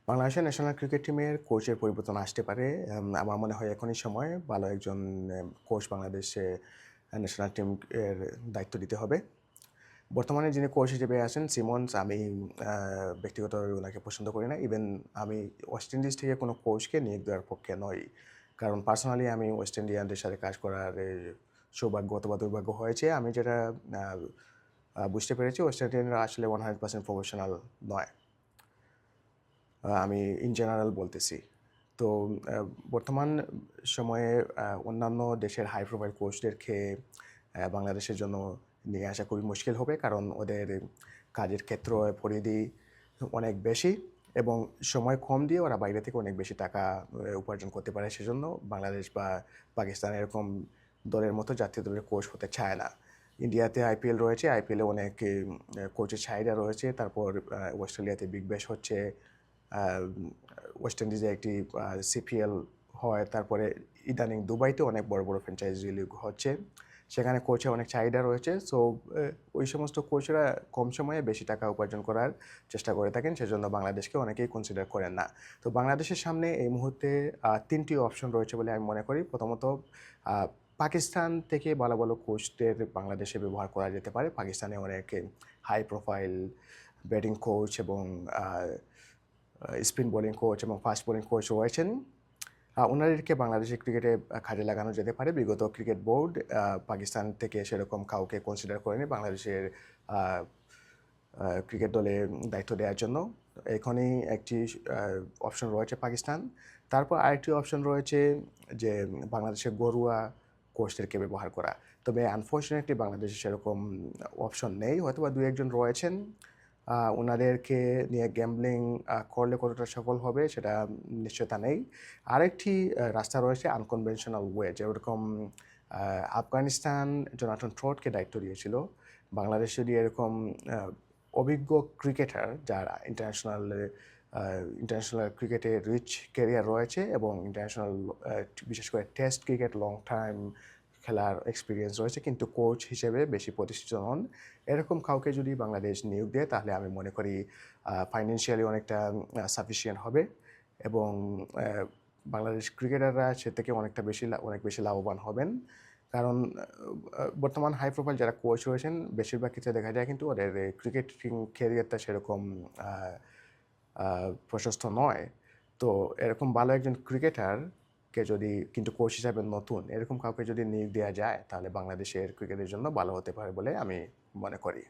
বাংলাদেশের national cricket টিমের কোচের পরিবর্তন আসতে পারে। আমার মনে হয় এখনই সময় ভালো একজন কোচ বাংলাদেশে ন্যাশনাল টিম এর দায়িত্ব দিতে হবে। বর্তমানে যিনি কোচ হিসেবে আছেন সিমন্স, আমি ব্যক্তিগতভাবে উনাকে পছন্দ করি না। ইভেন আমি ওয়েস্ট ইন্ডিজ থেকে কোনো কোচকে নিয়োগ দেওয়ার পক্ষে নই। কারণ পার্সোনালি আমি ওয়েস্ট ইন্ডিয়ানদের সাথে কাজ করার সৌভাগ্য অথবা দুর্ভাগ্য হয়েছে। আমি যেটা আ বুঝতে পেরেছি ওয়েস্ট ইন্ডিয়ানরা আসলে 100% প্রফেশনাল নয়। আমি ইন জেনারেল বলতেছি। তো আ বর্তমান সময়ে অন্যান্য দেশের হাই প্রোফাইল কোচদেরকে বাংলাদেশের জন্য নিয়ে আসা খুবই মুশকিল হবে। কারণ ওদের কাজের ক্ষেত্র পরিধি অনেক বেশি এবং সময় কম দিয়ে ওরা বাইরে থেকে অনেক বেশি টাকা উপার্জন করতে পারে। সেজন্য বাংলাদেশ বা পাকিস্তান এরকম দলের মতো জাতীয় দলের কোচ হতে চায় না। ইন্ডিয়াতে আইপিএল রয়েছে, আইপিএলে অনেক কোচের চাহিদা রয়েছে। তারপর অস্ট্রেলিয়াতে বিগ ব্যাশ হচ্ছে। আ ওয়েস্ট ইন্ডিজে একটি সিপিএল হয়। তারপরে ইদানিং দুবাইতে অনেক বড়, বড় ফ্র্যাঞ্চাইজি লিগ হচ্ছে। সেখানে কোচের অনেক চাহিদা রয়েছে। সো ওই সমস্ত কোচরা কম সময়ে বেশি টাকা উপার্জন করার চেষ্টা করে থাকেন। সেজন্য বাংলাদেশকে অনেকেই কনসিডার করেন না। তো বাংলাদেশের সামনে এই মুহূর্তে ৩ টি অপশন রয়েছে বলে আমি মনে করি। প্রথমত আ পাকিস্তান থেকে ভালো, ভালো কোচদের বাংলাদেশে ব্যবহার করা যেতে পারে। পাকিস্তানে অনেক হাই প্রোফাইল ব্যাটিং কোচ এবং আ স্পিন বোলিং কোচ এবং ফাস্ট বোলিং কোচ রয়েছেন। উনাদেরকে বাংলাদেশের ক্রিকেটে কাজে লাগানো যেতে পারে। বিগত ক্রিকেট বোর্ড পাকিস্তান থেকে সেরকম কাউকে কনসিডার করেনি বাংলাদেশের আ আ ক্রিকেট দলে দায়িত্ব দেওয়ার জন্য। এখনই একটি অপশন রয়েছে পাকিস্তান। তারপর আরেকটি অপশন রয়েছে যে বাংলাদেশের ঘরোয়া কোচদেরকে ব্যবহার করা। তবে আনফরচুনেটলি বাংলাদেশে সেরকম অপশন নেই। হয়তোবা ২-১ জন রয়েছেন। উনাদেরকে নিয়ে গ্যাম্বলিং করলে কতটা সফল হবে সেটা নিশ্চয়তা নেই। আরেকটি রাস্তা রয়েছে আনকনভেনশনাল ওয়ে, যেরকম আ আফগানিস্তান জোনাথন ট্রটকে দায়িত্ব দিয়েছিল। বাংলাদেশ যদি এরকম আ অভিজ্ঞ ক্রিকেটার যার ইন্টারন্যাশনাল ক্রিকেটে রিচ ক্যারিয়ার রয়েছে এবং ইন্টারন্যাশনাল বিশেষ করে টেস্ট ক্রিকেট লং টাইম খেলার এক্সপেরিয়েন্স রয়েছে কিন্তু কোচ হিসেবে বেশি প্রতিষ্ঠিত নন। এরকম কাউকে যদি বাংলাদেশ নিয়োগ দেয় তাহলে আমি মনে করি ফাইন্যান্সিয়ালি অনেকটা সাফিসিয়েন্ট হবে এবং আ বাংলাদেশ ক্রিকেটাররা সে থেকে অনেক বেশি লাভবান হবেন। কারণ বর্তমান হাই প্রোফাইল যারা কোচ রয়েছেন বেশিরভাগ ক্ষেত্রে দেখা যায় কিন্তু ওদের ক্রিকেটিং ক্যারিয়ারটা সেরকম আ আ প্রশস্ত নয়। তো এরকম ভালো একজন ক্রিকেটারকে যদি কিন্তু কোচ হিসাবে নতুন, এরকম কাউকে যদি নিয়োগ দেয়া যায় তাহলে বাংলাদেশের ক্রিকেটের জন্য ভালো হতে পারে বলে আমি মনে করি।